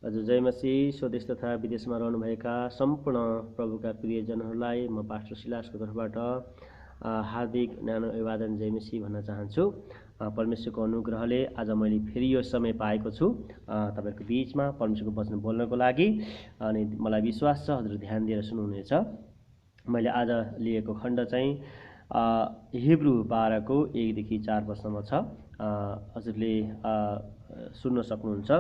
हजुर जय मसीह। स्वदेश तथा विदेशमा रहनुभएका सम्पूर्ण प्रभुका प्रियजनहरूलाई म पास्टर सिलासको तर्फबाट हार्दिक न्यानो अभिवादन जय मसीह भन्न चाहन्छु। परमेश्वरको अनुग्रहले आज मैले फेरि यो समय पाएको छु तपाईँहरूको बिचमा परमेश्वरको वचन बोल्नको लागि। अनि मलाई विश्वास छ हजुर ध्यान दिएर सुन्नुहुनेछ। मैले आज लिएको खण्ड चाहिँ हिब्रू 12को 1देखि 4 पदसम्म छ। हजुरले सुन्न सक्नुहुन्छ,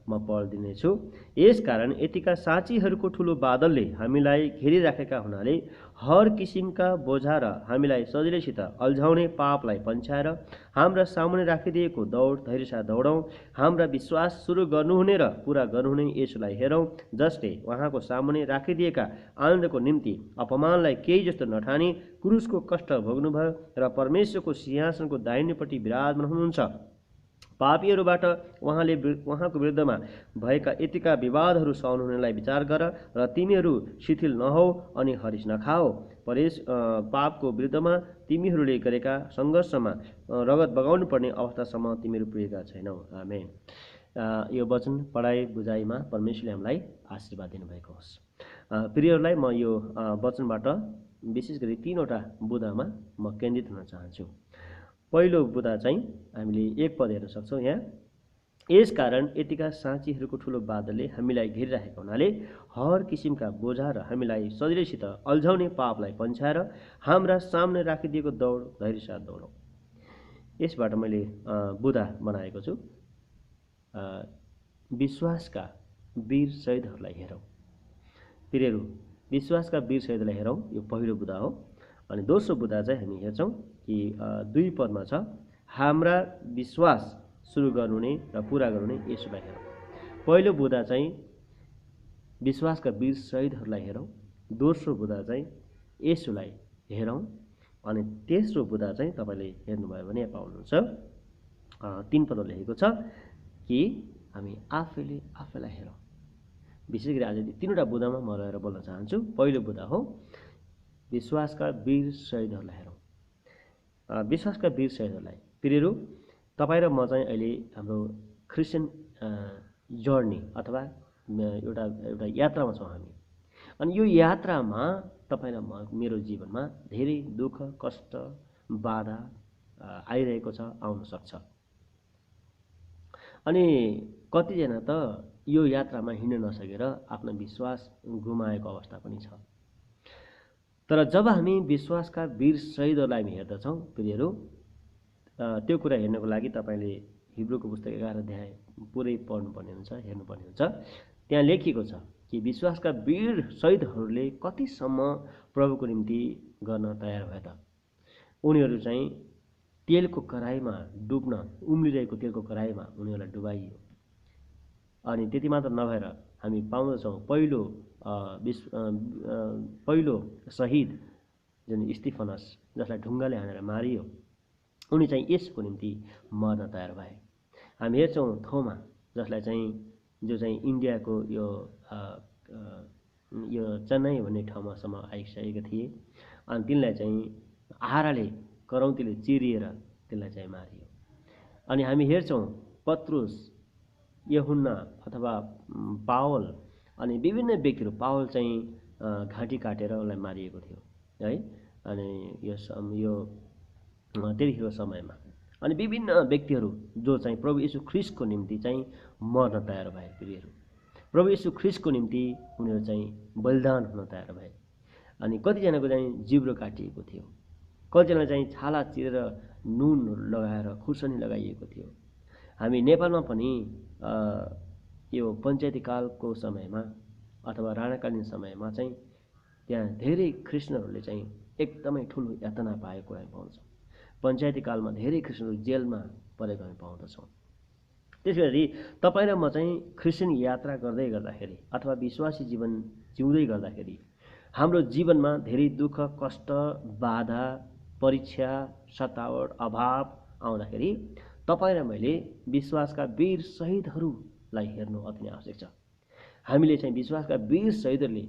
म पढिदिनेछु। यसकारण यतिका साँचीहरूको ठुलो बादलले हामीलाई घेरिराखेका हुनाले हर किसिमका बोझा र हामीलाई सजिलैसित अल्झाउने पापलाई पन्छाएर हाम्रा सामुन्ने राखिदिएको दौड धैर्यसाथ दौडौँ। हाम्रा विश्वास सुरु गर्नुहुने र पुरा गर्नुहुने येशूलाई हेरौँ, जसले उहाँको सामुन्ने राखिदिएका आनन्दको निम्ति अपमानलाई केही जस्तो नठानी क्रुसको कष्ट भोग्नुभयो र परमेश्वरको सिंहासनको दाहिनेपट्टि विराजमान हुनुहुन्छ। पापीहरूबाट उहाँको विरुद्धमा भएका यतिका विवादहरू सहनुहुनेलाई विचार गर र तिमीहरू शिथिल नहौ अनि हरिस नखाओ। पापको विरुद्धमा तिमीहरूले गरेका सङ्घर्षमा रगत बगाउनु पर्ने अवस्थासम्म तिमीहरू पुगेका छैनौ। आमेन। यो वचन पढाइ बुझाइमा परमेश्वरले हामीलाई आशीर्वाद दिनुभएको होस्। प्रियहरूलाई म यो वचनबाट विशेष गरी 3वटा बुँदामा म केन्द्रित हुन चाहन्छु। पहिलो बुँदा चाहिँ हामीले 1 पद हेर्न सक्छौँ। यहाँ यसकारण यतिका साँचीहरूको ठुलो बादलले हामीलाई घेरिराखेका हुनाले हर किसिमका बोझा र हामीलाई सजिलैसित अल्झाउने पापलाई पन्छाएर हाम्रा सामने राखिदिएको दौड धैर्यसाथ दौडौँ। यसबाट मैले बुँदा बनाएको छु, विश्वासका वीर शहीदहरूलाई हेरौँ। प्रियहरू, विश्वासका वीर शहीदलाई हेरौँ, यो पहिलो बुँदा हो। अनि दोस्रो बुँदा चाहिँ हामी हेर्छौँ कि 2 पदमा छ, हाम्रा विश्वास सुरु गर्नुहुने र पुरा गर्नुहुने येशूलाई हेरौँ। पहिलो बुँदा चाहिँ विश्वासका वीर शहीदहरूलाई हेरौँ, दोस्रो बुँदा चाहिँ येशूलाई हेरौँ। अनि तेस्रो बुँदा चाहिँ तपाईँले हेर्नुभयो भने यहाँ पाउनुहुन्छ 3 पदमा लेखेको छ कि हामी आफैलाई हेरौँ। विशेष गरी आज 3वटा बुँदामा म रहेर बोल्न चाहन्छु। पहिलो बुँदा हो विश्वासका वीर शहीदहरूलाई हेरौँ। विश्वासका वीर शहीदहरूलाई, प्रियहरू, तपाईँ र म चाहिँ अहिले हाम्रो क्रिस्चियन जर्नी अथवा एउटा यात्रामा छौँ हामी। अनि यो यात्रामा तपाईँ र मेरो जीवनमा धेरै दुःख कष्ट बाधा आइरहेको छ, आउन सक्छ। अनि कतिजना त यो यात्रामा हिँड्न नसकेर आफ्नो विश्वास गुमाएको अवस्था पनि छ। तर जब हामी विश्वासका वीर शहीदहरूलाई हामी हेर्दछौँ प्रियहरू, त्यो कुरा हेर्नको लागि तपाईँले हिब्रूको पुस्तक 11 अध्याय पुरै पढ्नुपर्ने हुन्छ, हेर्नुपर्ने हुन्छ। त्यहाँ लेखिएको छ कि विश्वासका वीर शहीदहरूले कतिसम्म प्रभुको निम्ति गर्न तयार भए त। उनीहरू चाहिँ तेलको कराईमा डुब्न उम्लिरहेको तेलको कराईमा उनीहरूलाई डुबाइयो। अनि त्यति मात्र नभएर हामी पाउँदछौँ पहिलो शहीद जुन स्टिफनस, जसलाई ढुङ्गाले हानेर मारियो, उनी चाहिँ यसको निम्ति मर्न तयार भए। हामी हेर्छौँ थोमा, जसलाई चाहिँ जो चाहिँ इन्डियाको यो चेन्नई भन्ने ठाउँमासम्म आइसकेका थिए। अनि तिनलाई चाहिँ आहाराले करौँतीले चिरिएर तिनलाई चाहिँ मारियो। अनि हामी हेर्छौँ पत्रुस, यूहन्ना अथवा पावल अनि विभिन्न व्यक्तिहरू, पावल चाहिँ घाँटी काटेर उनलाई मारिएको थियो है। अनि यो त्यतिखेरको समयमा अनि विभिन्न व्यक्तिहरू जो चाहिँ प्रभु येशू ख्रीष्टको निम्ति चाहिँ मर्न तयार भए। प्रियहरू, प्रभु येशू ख्रीष्टको निम्ति उनीहरू चाहिँ बलिदान हुन तयार भए। अनि कतिजनाको चाहिँ जिब्रो काटिएको थियो, कतिजना चाहिँ छाला चिरेर नुन लगाएर खुर्सानी लगाइएको थियो। हामी नेपालमा पनि यो पञ्चायती कालको समयमा अथवा राणाकालीन समयमा चाहिँ त्यहाँ धेरै क्रिस्चियनहरूले चाहिँ एकदमै ठुलो यातना पाएको हामी पाउँछौँ। पञ्चायती कालमा धेरै क्रिस्चियनहरू जेलमा परेको हामी पाउँदछौँ। त्यसैगरी तपाईँ र म चाहिँ क्रिस्चियन यात्रा गर्दै गर्दाखेरि अथवा विश्वासी जीवन जिउँदै गर्दाखेरि हाम्रो जीवनमा धेरै दुःख कष्ट बाधा परीक्षा सतावट अभाव आउँदाखेरि तपाईँ र मैले विश्वासका वीर शहीदहरूलाई हेर्नु अति नै आवश्यक छ। हामीले चाहिँ विश्वासका वीर शहीदहरूले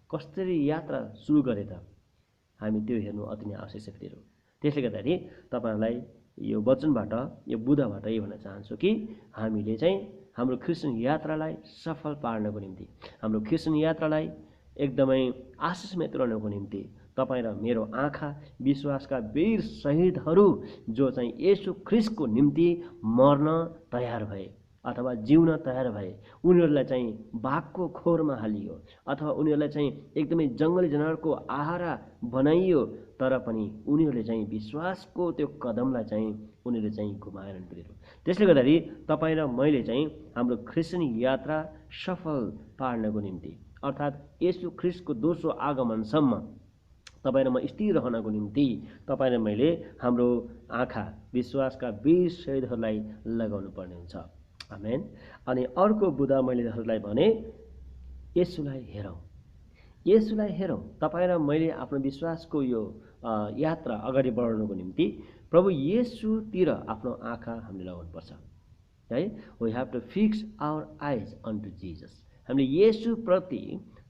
कसरी यात्रा सुरु गरे त, हामी त्यो हेर्नु अति नै आवश्यक छ। प्रियहरू, त्यसले गर्दाखेरि तपाईँहरूलाई यो वचनबाट, यो बुँदाबाट यो भन्न चाहन्छु कि हामीले चाहिँ हाम्रो क्रिस्चियन यात्रालाई सफल पार्नको निम्ति, हाम्रो क्रिस्चियन यात्रालाई एकदमै आशिषमय तुल्याउनको निम्ति तपाईँ र मेरो आँखा विश्वासका वीर शहीदहरू जो चाहिँ येशू ख्रीष्टको निम्ति मर्न तयार भए अथवा जिउन तयार भए, उनीहरूलाई चाहिँ बाघको खोरमा हालियो अथवा उनीहरूलाई चाहिँ एकदमै जङ्गली जनावरको आहारा बनाइयो, तर पनि उनीहरूले चाहिँ विश्वासको त्यो कदमलाई चाहिँ उनीहरूले चाहिँ गुमाएनन् प्रियहरू। त्यसले गर्दाखेरि तपाईँ र मैले चाहिँ हाम्रो क्रिस्चियन यात्रा सफल पार्नको निम्ति अर्थात् येशू ख्रीष्टको दोस्रो आगमनसम्म तपाईँ र म स्थिर रहनको निम्ति तपाईँ र मैले हाम्रो आँखा विश्वासका वीर शहीदहरूलाई लगाउनु पर्ने हुन्छ। आमेन। अनि अर्को बुधा मैले हजुरलाई भने येशूलाई हेरौँ, येशूलाई हेरौँ। तपाईँ र मैले आफ्नो विश्वासको यो यात्रा अगाडि बढाउनको निम्ति प्रभु येशूतिर आफ्नो आँखा हामीले लगाउनुपर्छ है। We have to fix our eyes on to Jesus. हामीले येशूप्रति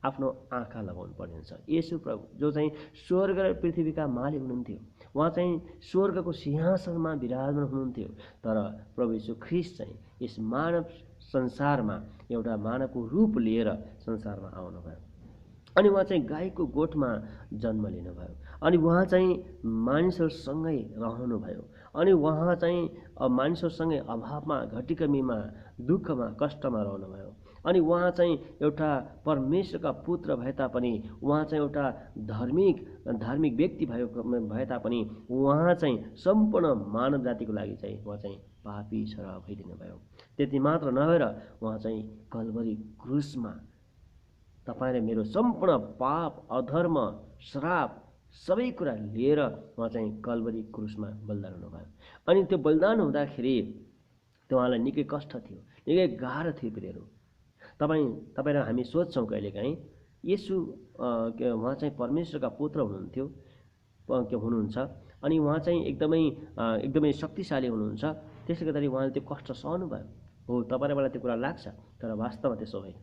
आफ्नो आँखा लगाउनु पर्ने हुन्छ। येशू प्रभु जो चाहिँ स्वर्ग र पृथ्वीका मालिक हुनुहुन्थ्यो, उहाँ चाहिँ स्वर्गको सिंहासनमा विराजमान हुनुहुन्थ्यो, तर प्रभु येशू ख्रीष्ट चाहिँ यस मानव संसारमा एउटा मानवको रूप लिएर संसारमा आउनुभयो। अनि उहाँ चाहिँ गाईको गोठमा जन्म लिनुभयो। अनि उहाँ चाहिँ मानिसहरूसँगै रहनुभयो। अनि उहाँ चाहिँ मानिसहरूसँगै अभावमा, घटीकमीमा, दुःखमा, कष्टमा रहनुभयो। अनि उहाँ चाहिँ एउटा परमेश्वरका पुत्र भए तापनि, उहाँ चाहिँ एउटा धार्मिक व्यक्ति भए तापनि उहाँ चाहिँ सम्पूर्ण मानव जातिको लागि चाहिँ उहाँ चाहिँ पापी सर भइदिनु भयो। त्यति मात्र नभएर उहाँ चाहिँ कल्भरी क्रुसमा तपाईँ र मेरो सम्पूर्ण पाप, अधर्म, श्राप सबै कुरा लिएर उहाँ चाहिँ कल्भरी क्रुसमा बलिदान हुनुभयो। अनि त्यो बलिदान हुँदाखेरि त्यो उहाँलाई निकै कष्ट थियो, निकै गाह्रो थियो प्रियहरू। तपाईँ र हामी सोध्छौँ कहिलेकाहीँ येशू उहाँ चाहिँ परमेश्वरका पुत्र हुनुहुन्छ अनि उहाँ चाहिँ एकदमै शक्तिशाली हुनुहुन्छ। त्यसले गर्दाखेरि उहाँले त्यो कष्ट सहनु भयो। हो, तपाईँ र मलाई त्यो कुरा लाग्छ, तर वास्तवमा त्यसो होइन।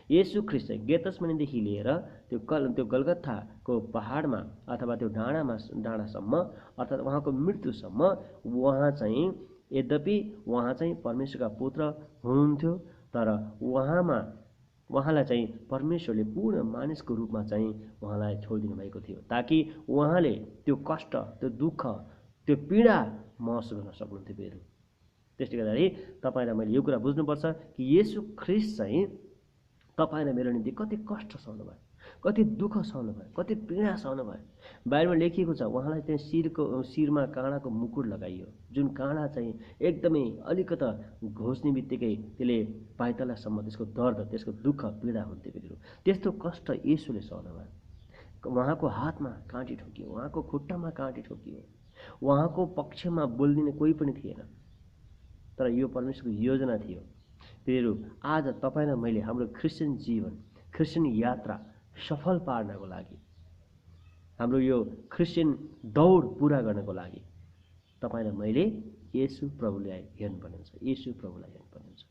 येशू ख्रीष्ट चाहिँ गेतसमनीदेखि लिएर त्यो गलगथाको पहाडमा अथवा त्यो डाँडासम्म अर्थात् उहाँको मृत्युसम्म उहाँ चाहिँ यद्यपि उहाँ चाहिँ परमेश्वरका पुत्र हुनुहुन्थ्यो, तर उहाँलाई चाहिँ परमेश्वरले पूर्ण मानिसको रूपमा चाहिँ उहाँलाई छोडिदिनु भएको थियो, ताकि उहाँले त्यो कष्ट, त्यो दुःख, त्यो पीडा महसुस गर्न सक्नुहुन्थ्यो फेरि। त्यसले गर्दाखेरि तपाईँ र मैले यो कुरा बुझ्नुपर्छ कि येशू ख्रीष्ट चाहिँ तपाईँ र मेरो निम्ति कति कष्ट सहनु भयो, कति दुःख सहनु भयो, कति पीडा सहनु भयो। बाइबलमा लेखिएको छ उहाँलाई त्यहाँ शिरमा काँडाको मुकुट लगाइयो, जुन काँडा चाहिँ एकदमै अलिकता घोच्ने बित्तिकै त्यसले पाइतलासम्म त्यसको दर्द, त्यसको दुःख, पीडा हुन्थ्यो फेरि। त्यस्तो कष्ट येशूले सहनु भयो। उहाँको हातमा काँटी ठोकियो, उहाँको खुट्टामा काँटी ठोकियो, उहाँको पक्षमा बोलिदिने कोही पनि थिएन, तर यो परमेश्वरको योजना थियो। फेरि आज तपाईँ र मैले हाम्रो क्रिस्चियन जीवन, क्रिस्चियन यात्रा सफल पार्नको लागि, हाम्रो यो क्रिस्चियन दौड पुरा गर्नको लागि तपाईँ र मैले येशू प्रभुलाई हेर्नुपर्ने हुन्छ, येशू प्रभुलाई हेर्नुपर्ने हुन्छ।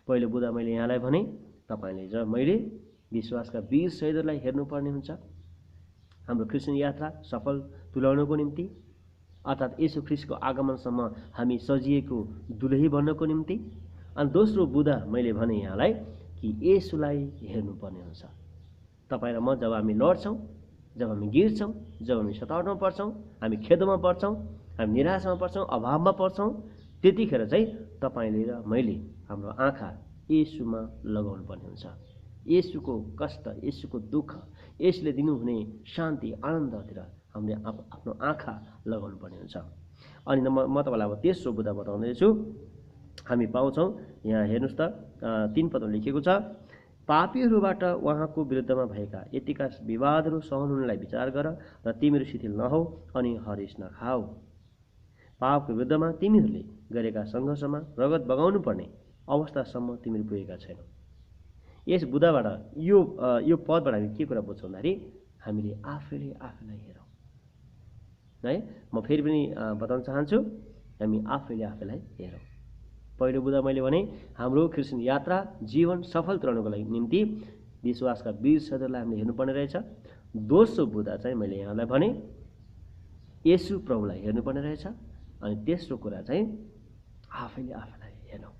पहिलो बुधा मैले यहाँलाई भने तपाईँले र मैले विश्वासका वीर शहीदहरूलाई हेर्नुपर्ने हुन्छ हाम्रो क्रिस्चियन यात्रा सफल तुल्याउनको निम्ति, अर्थात् येशू ख्रीष्टको आगमनसम्म हामी सजिएको दुलही बन्नको निम्ति। अनि दोस्रो बुधा मैले भने यहाँलाई कि येशूलाई हेर्नुपर्ने हुन्छ। तपाईँ र म जब हामी लड्छौँ, जब हामी गिर्छौँ, जब हामी सतावटमा पर्छौँ, हामी खेदमा पर्छौँ, हामी निराशामा पर्छौँ, अभावमा पर्छौँ, त्यतिखेर चाहिँ तपाईँले र मैले हाम्रो आँखा येशूमा लगाउनु पर्ने हुन्छ। येशूको कष्ट, येशूको दुःख, यसले दिनुहुने शान्ति, आनन्दतिर हामीले आफ्नो आँखा लगाउनु पर्ने हुन्छ। अनि म तपाईँलाई अब तेस्रो बुधा बताउँदैछु। हामी पाउँछौँ यहाँ हेर्नुहोस् त 3 पदमा लेखिएको छ, पापीहरूबाट उहाँको विरुद्धमा भएका यतिका विवादहरू सहन हुनलाई विचार गर र तिमीहरू शिथिल नहौ अनि हरिस नखाऊ। पापको विरुद्धमा तिमीहरूले गरेका सङ्घर्षमा रगत बगाउनु पर्ने अवस्थासम्म तिमीहरू पुगेका छैनौ। यस बुधाबाट यो पदबाट हामी के कुरा बुझ्छौँ भन्दाखेरि हामीले आफैलाई हेरौँ है। म फेरि पनि बताउन चाहन्छु, हामी आफैलाई हेरौँ। पहिलो बुधा मैले भने हाम्रो क्रिस्चियन यात्रा जीवन सफल तुल्याउनको लागि निम्ति विश्वासका वीर शहीदहरूलाई हामीले हेर्नुपर्ने रहेछ। दोस्रो बुधा चाहिँ मैले यहाँलाई भने येशू प्रभुलाई हेर्नुपर्ने रहेछ। अनि तेस्रो कुरा चाहिँ आफैलाई हेरौँ,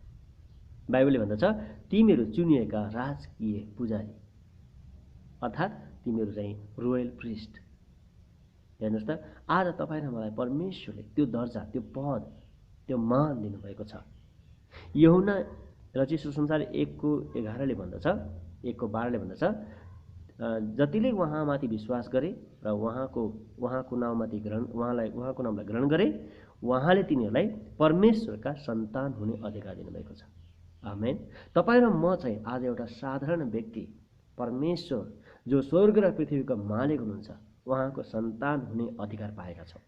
बाइबलले भन्दछ तिमीहरू चुनिएका राजकीय पुजारी अर्थात् तिमीहरू चाहिँ रोयल प्रिस्ट। हेर्नुहोस् त, आज तपाईँ र मलाई परमेश्वरले त्यो दर्जा, त्यो पद, त्यो मान दिनुभएको छ। यूहन्ना रचित सुसमाचार 1:11ले भन्दछ, 1:12ले भन्दछ जतिले उहाँमाथि विश्वास गरे र उहाँको नाममाथि उहाँको नामलाई ग्रहण गरे उहाँले तिनीहरूलाई परमेश्वरका सन्तान हुने अधिकार दिनुभएको छ। आमेन। तपाईँ र म चाहिँ आज एउटा साधारण व्यक्ति, परमेश्वर जो स्वर्ग र पृथ्वीको मालिक हुनुहुन्छ उहाँको सन्तान हुने अधिकार पाएका छौँ।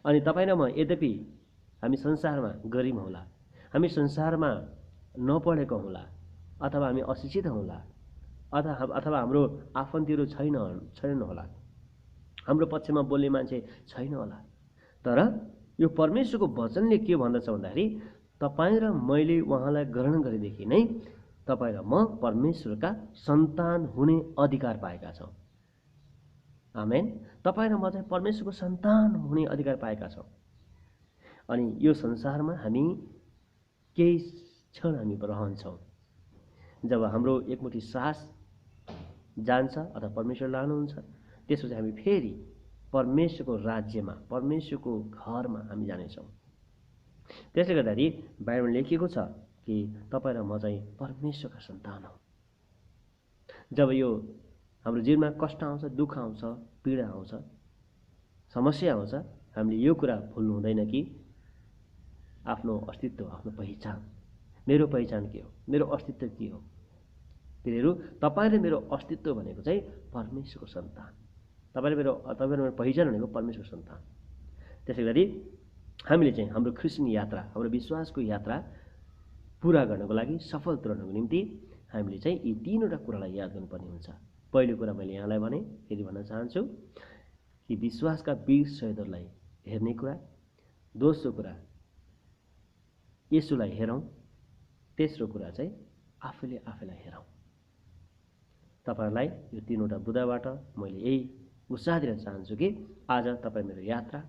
अनि तपाईँ र म यद्यपि हामी संसारमा गरिब हौँला, हामी संसारमा नपढेको हौँला, अथवा हामी अशिक्षित हौँला, अथवा हाम्रो आफन्तीहरू छैनन् होला, हाम्रो पक्षमा बोल्ने मान्छे छैन होला, तर यो परमेश्वरको वचनले के भन्दछ भन्दाखेरि तपाईँ र मैले उहाँलाई ग्रहण गरेदेखि नै तपाईँ र म परमेश्वरका सन्तान हुने अधिकार पाएका छौँ। आमेन। तपाईँ र म चाहिँ परमेश्वरको सन्तान हुने अधिकार पाएका छौँ। अनि यो संसारमा हामी केही क्षण हामी रहन्छौँ। जब हाम्रो एकमुठी सास जान्छ अथवा परमेश्वर लानुहुन्छ, त्यसपछि हामी फेरि परमेश्वरको राज्यमा, परमेश्वरको घरमा हामी जानेछौँ। त्यसले गर्दाखेरि बाइबलमा लेखिएको छ कि तपाईँ र म चाहिँ परमेश्वरका सन्तान हौँ। जब यो हाम्रो जीवनमा कष्ट आउँछ, दुःख आउँछ, पीडा आउँछ, समस्या आउँछ, हामीले यो कुरा भुल्नु हुँदैन कि आफ्नो अस्तित्व, आफ्नो पहिचान, मेरो पहिचान के हो, मेरो अस्तित्व के हो। प्रियहरू, तपाईँले मेरो अस्तित्व भनेको चाहिँ परमेश्वरको सन्तान, तपाईँले मेरो पहिचान भनेको परमेश्वरको सन्तान। त्यसै गरी हामीले चाहिँ हाम्रो क्रिस्चियन यात्रा, हाम्रो विश्वासको यात्रा पुरा गर्नको लागि, सफल तुल्याउनको निम्ति हामीले चाहिँ यी तीनवटा कुरालाई याद गर्नुपर्ने हुन्छ। पहिलो कुरा मैले यहाँलाई भने, फेरि भन्न चाहन्छु कि विश्वासका वीर शहीदहरूलाई हेर्ने कुरा। दोस्रो कुरा येशूलाई हेरौँ। तेस्रो कुरा चाहिँ आफैलाई हेरौँ। तपाईँहरूलाई यो तीनवटा बुँदाबाट मैले यही उत्साह दिन चाहन्छु कि आज तपाईँ मेरो यात्रा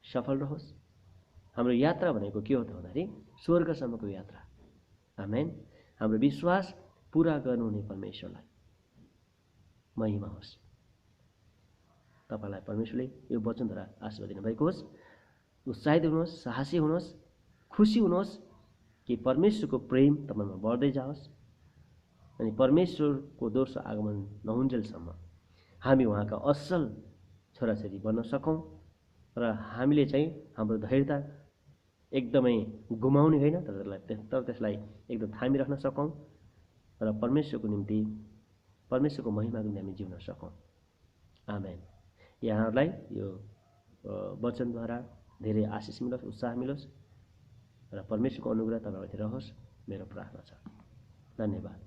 सफल रहोस्। हाम्रो यात्रा भनेको के हो त भन्दाखेरि स्वर्गसम्मको यात्रा। आमेन। हाम्रो विश्वास पुरा गर्नुहुने परमेश्वरलाई महिमा होस्। तपाईँलाई परमेश्वरले यो वचनद्वारा आशीर्वाद दिनुभएको होस्। उत्साहित हुनुहोस्, साहसी हुनुहोस्, खुसी हुनुहोस् कि परमेश्वरको प्रेम तपाईँमा बढ्दै जाओस् अनि परमेश्वरको दोस्रो आगमन नहुन्जेलसम्म हामी उहाँका असल छोराछोरी बन्न सकौँ र हामीले चाहिँ हाम्रो धैर्यता एकदमै गुमाउने होइन, तर त्यसलाई एकदम थामिराख्न सकौँ र परमेश्वरको निम्ति, परमेश्वरको महिमाको निम्ति हामी जिउन सकौँ। आमेन। यहाँहरूलाई यो वचनद्वारा धेरै आशिष मिलोस्, उत्साह मिलोस् र परमेश्वरको अनुग्रह तपाईँमाथि रहोस्, मेरो प्रार्थना छ। धन्यवाद।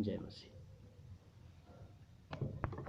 जय मसीह।